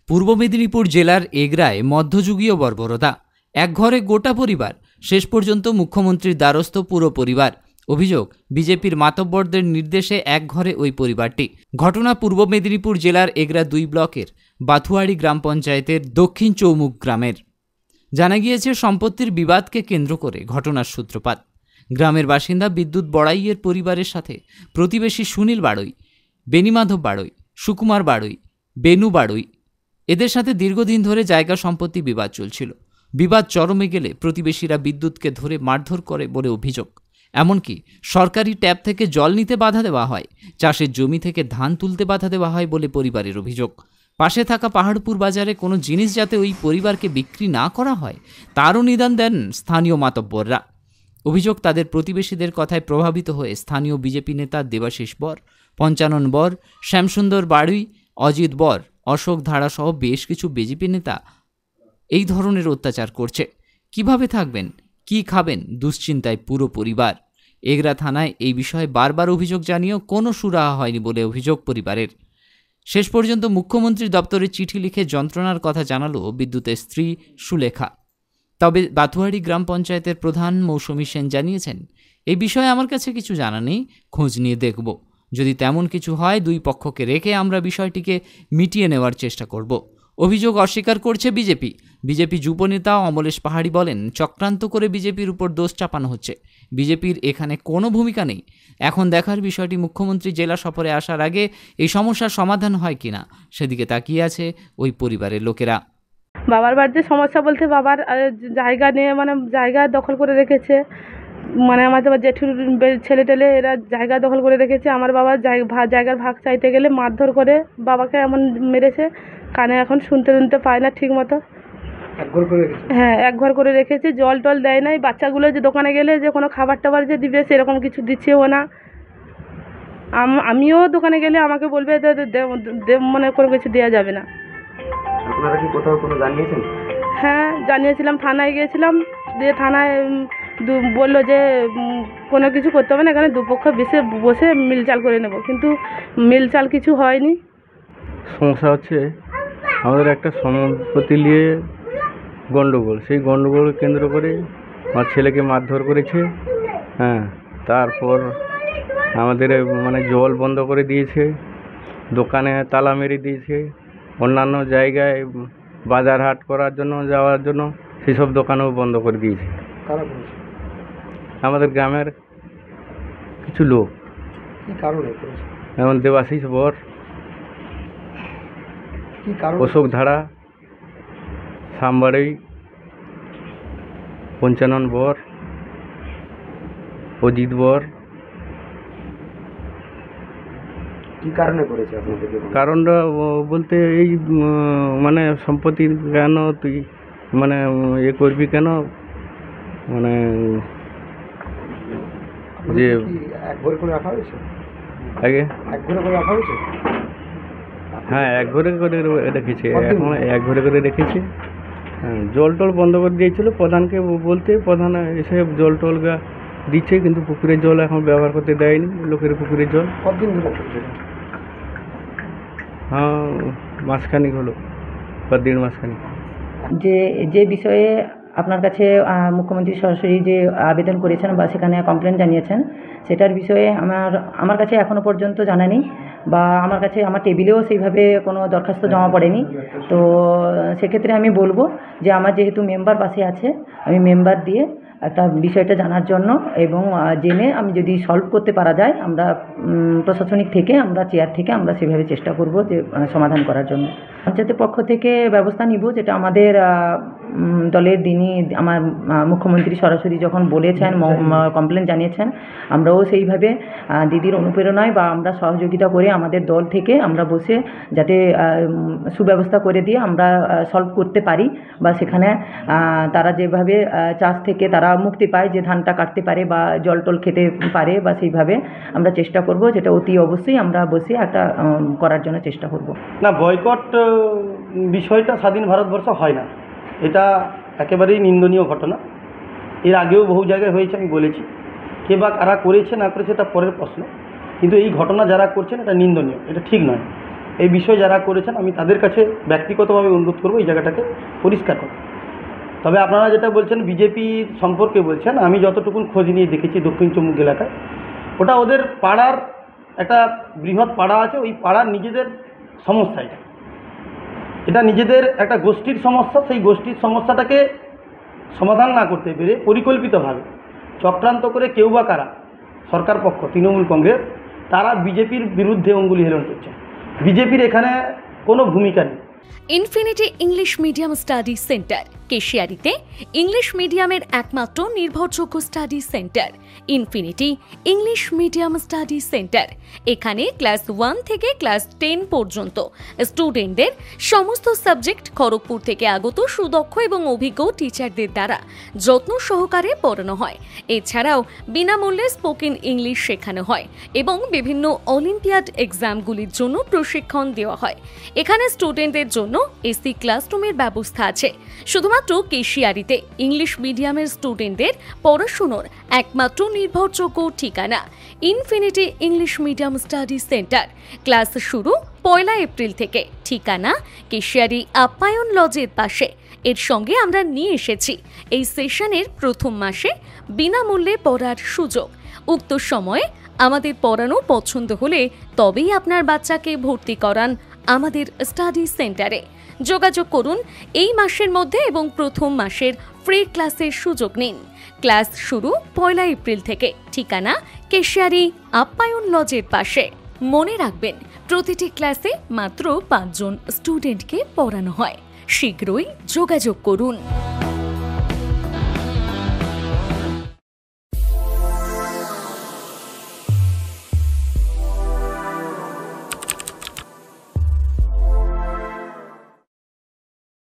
পূর্ব মেদিনীপুর জেলার এগরায় মধ্যযুগীয় বর্বরতা। এক ঘরে গোটা পরিবার, শেষ পর্যন্ত মুখ্যমন্ত্রীর দ্বারস্থ পুরো পরিবার। অভিযোগ, বিজেপির মাতব্বরদের নির্দেশে এক ঘরে ওই পরিবারটি। ঘটনা পূর্ব মেদিনীপুর জেলার এগরা 2 ব্লকের বাথুয়াড়ি গ্রাম পঞ্চায়েতের দক্ষিণ চৌমুখ গ্রামের। জানা গিয়েছে, সম্পত্তির বিবাদকে কেন্দ্র করে ঘটনার সূত্রপাত। গ্রামের বাসিন্দা বিদ্যুৎ বড়াইয়ের পরিবারের সাথে প্রতিবেশী সুনীল বাড়ই, বেনিমাধব বাড়ই, সুকুমার বাড়ই, বেনু বাড়ই, এদের সাথে দীর্ঘদিন ধরে জায়গা সম্পত্তি বিবাদ চলছিল। বিবাদ চরমে গেলে প্রতিবেশীরা বিদ্যুৎকে ধরে মারধর করে বলে অভিযোগ। এমনকি সরকারি ট্যাপ থেকে জল নিতে বাধা দেওয়া হয়, চাষের জমি থেকে ধান তুলতে বাধা দেওয়া হয় বলে পরিবারের অভিযোগ। পাশে থাকা পাহাড়পুর বাজারে কোনো জিনিস যাতে ওই পরিবারকে বিক্রি না করা হয় তারও নিদান দেন স্থানীয় মাতব্বররা। অভিযোগ, তাদের প্রতিবেশীদের কথায় প্রভাবিত হয়ে স্থানীয় বিজেপি নেতা দেবাশিস বর, পঞ্চানন বর, শ্যামসুন্দর বাড়ুই, অজিত বর, অশোক ধারা সহ বেশ কিছু বিজেপি নেতা এই ধরনের অত্যাচার করছে। কিভাবে থাকবেন, কি খাবেন, দুশ্চিন্তায় পুরো পরিবার। এগরা থানায় এই বিষয়ে বারবার অভিযোগ জানিয়েও কোনো সুরাহা হয়নি বলে অভিযোগ পরিবারের। শেষ পর্যন্ত মুখ্যমন্ত্রীর দপ্তরে চিঠি লিখে যন্ত্রণার কথা জানালো বিদ্যুতের স্ত্রী সুলেখা। তবে বাথুয়াড়ি গ্রাম পঞ্চায়েতের প্রধান মৌসুমী সেন জানিয়েছেন, এই বিষয়ে আমার কাছে কিছু জানা নেই, খোঁজ নিয়ে দেখব। যদি তেমন কিছু হয়, দুই পক্ষকে রেখে আমরা বিষয়টিকে মিটিয়ে নেওয়ার চেষ্টা করব। অভিযোগ অস্বীকার করছে বিজেপি। বিজেপি যুবনেতা অমলেশ পাহাড়ি বলেন, চক্রান্ত করে বিজেপির উপর দোষ চাপানো হচ্ছে। বিজেপির এখানে কোনো ভূমিকা নেই। এখন দেখার বিষয়টি মুখ্যমন্ত্রী জেলা সফরে আসার আগে এই সমস্যার সমাধান হয় কিনা, সেদিকে তাকিয়ে আছে ওই পরিবারের লোকেরা। বাবার বাড়িতে সমস্যা বলতে, বাবার জায়গা নিয়ে জায়গা দখল করে রেখেছে। আমাদের জেঠুর ছেলে টেলে এরা জায়গা দখল করে রেখেছে। আমার বাবা জায়গার ভাগ চাইতে গেলে মারধর করে বাবাকে এমন মেরেছে, কানে এখন শুনতে পায় না ঠিক মতো। হ্যাঁ, এক ঘর করে রেখেছে। জল টল দেয় নাই। বাচ্চাগুলো যে দোকানে গেলে যে কোনো খাবার টাবার যে দিবে সেরকম কিছু দিচ্ছেও না। আমিও দোকানে গেলে আমাকে বলবে কোনো কিছু দেওয়া যাবে না। আপনারা কি কোথাও কোনো জানিয়েছেন? হ্যাঁ, জানিয়েছিলাম, থানায় গিয়েছিলাম। দিয়ে থানায় বললো যে কোনো কিছু করতে হবে না, এখানে দুপক্ষ বসে মিলচাল করে নেব, কিন্তু মিলচাল কিছু হয়নি। সমস্যা হচ্ছে আমাদের একটা সম্পত্তি নিয়ে গণ্ডগোল। সেই গণ্ডগোল কেন্দ্র করে আমার ছেলেকে মারধর করেছে। হ্যাঁ, তারপর আমাদের জল বন্ধ করে দিয়েছে, দোকানে তালা মেরে দিয়েছে, অন্যান্য জায়গায় বাজার হাট করার জন্য যাওয়ার জন্য সেসব দোকানও বন্ধ করে দিয়েছে। আমাদের গ্রামের কিছু লোক। কি কারণে? যেমন দেবাশিস বর, অশোক ধারা, সামবাড়ি, পঞ্চানন বর, অজিত বর। কি কারণে করেছে আপনাদের? কারণটা বলতে এই সম্পত্তি কেন তুই এ করবি কেন, যে এক ঘরে করে রাখা হয়েছে। আগে এক ঘরে করে রাখা হয়েছে। হ্যাঁ, এক ঘরে করে রেখেছে। এখন এক ঘরে করে রেখেছে। হ্যাঁ, জল টল বন্ধ করে দিয়েছিল প্রধানকে বলতে, প্রধান এসে জল টল দিচ্ছে, কিন্তু পুকুরের জল এখন ব্যবহার করতে দেয়নি। লোকের পুকুরের জল কতদিন ধরে চলছে? হ্যাঁ, মাসখানিক হলো বা 1.5 মাসখানিক। যে বিষয়ে আপনার কাছে মুখ্যমন্ত্রী সরাসরি যে আবেদন করেছেন বা সেখানে কমপ্লেন জানিয়েছেন, সেটার বিষয়ে আমার কাছে এখনও পর্যন্ত জানা নেই, বা আমার কাছে আমার টেবিলেও সেইভাবে কোনো দরখাস্ত জমা পড়েনি। তো সেক্ষেত্রে আমি বলবো যে আমার যেহেতু মেম্বার পাশে আছে, আমি মেম্বার দিয়ে একটা বিষয়টা জানার জন্য এবং জেনে আমি যদি সলভ করতে পারা যায়, আমরা প্রশাসনিক থেকে, আমরা চেয়ার থেকে আমরা সেভাবে চেষ্টা করব যে সমাধান করার জন্য। পঞ্চায়েতের পক্ষ থেকে ব্যবস্থা নিব, যেটা আমাদের দলের দিনই আমার মুখ্যমন্ত্রী সরাসরি যখন বলেছেন, কমপ্লেন জানিয়েছেন, আমরাও সেইভাবে দিদির অনুপ্রেরণায় বা আমরা সহযোগিতা করে আমাদের দল থেকে আমরা বসে যাতে সুব্যবস্থা করে দিয়ে আমরা সলভ করতে পারি, বা সেখানে তারা যেভাবে চাষ থেকে তারা মুক্তি পায়, যে ধানটা কাটতে পারে বা জল টল খেতে পারে, বা সেইভাবে আমরা চেষ্টা করব, যেটা অতি অবশ্যই আমরা বসে একটা করার জন্য চেষ্টা করব। না, বয়কট বিষয়টা স্বাধীন ভারতবর্ষ হয় না, এটা একেবারেই নিন্দনীয় ঘটনা। এর আগেও বহু জায়গায় হয়েছে, আমি বলেছি। কে বা কারা করেছে না করেছে এটা পরের প্রশ্ন, কিন্তু এই ঘটনা যারা করছেন এটা নিন্দনীয়, এটা ঠিক নয়। এই বিষয় যারা করেছেন আমি তাদের কাছে ব্যক্তিগতভাবে অনুরোধ করবো এই জায়গাটাকে পরিষ্কার করা। তবে আপনারা যেটা বলছেন বিজেপি সম্পর্কে বলছেন, আমি যতটুকুন খোঁজ নিয়ে দেখেছি দক্ষিণ চম্বুক এলাকায়, ওটা ওদের পাড়ার একটা বৃহৎ পাড়া আছে, ওই পাড়ার নিজেদের সমস্যা। এটা নিজেদের একটা গোষ্ঠীর সমস্যা। সেই গোষ্ঠীর সমস্যাটাকে সমাধান না করতে পেরে পরিকল্পিতভাবে চক্রান্ত করে কেউ বা কারা, সরকার পক্ষ তৃণমূল কংগ্রেস, তারা বিজেপির বিরুদ্ধে অঙ্গুলি হেলন করছে। বিজেপির এখানে কোনো ভূমিকা নেই। Infinity English medium study centre কেশিয়ারিতে ইংলিশ মিডিয়ামের একমাত্র নির্ভরযোগ্য study centre Infinity English medium study centre. এখানে ক্লাস 1 থেকে ক্লাস 10 পর্যন্ত স্টুডেন্টদের সমস্ত সাবজেক্ট খড়গপুর থেকে আগত সুদক্ষ এবং অভিজ্ঞ টিচারদের দ্বারা যত্ন সহকারে পড়ানো হয়। এছাড়াও বিনামূল্যে স্পোকেন ইংলিশ শেখানো হয় এবং বিভিন্ন অলিম্পিয়াড এক্সামগুলির জন্য প্রশিক্ষণ দেওয়া হয়। এখানে স্টুডেন্টদের জন্য এসি ক্লাসরুমের ব্যবস্থা আছে। শুধুমাত্র কেশিয়ারিতে ইংলিশ মিডিয়ামের স্টুডেন্টদের পড়াশুনোর একমাত্র নির্ভরযোগ্য ঠিকানা infinity English medium study centre. Class শুরু 1 এপ্রিল থেকে। ঠিকানা কেশিয়ারি আপ্যায়ন লজের পাশে। এর সঙ্গে আমরা নিয়ে এসেছি এই সেশনের প্রথম মাসে বিনামূল্যে পড়ার সুযোগ। উক্ত সময়ে আমাদের পড়ানো পছন্দ হলে তবেই আপনার বাচ্চাকে ভর্তি করান আমাদের স্টাডি সেন্টারে। যোগাযোগ করুন এই মাসের মধ্যে এবং প্রথম মাসের ফ্রি ক্লাসের সুযোগ নিন। ক্লাস শুরু 1 এপ্রিল থেকে। ঠিকানা কেশিয়ারি আপ্যায়ন লজের পাশে। মনে রাখবেন, প্রতিটি ক্লাসে মাত্র 5 জন স্টুডেন্টকে পড়ানো হয়। শীঘ্রই যোগাযোগ করুন।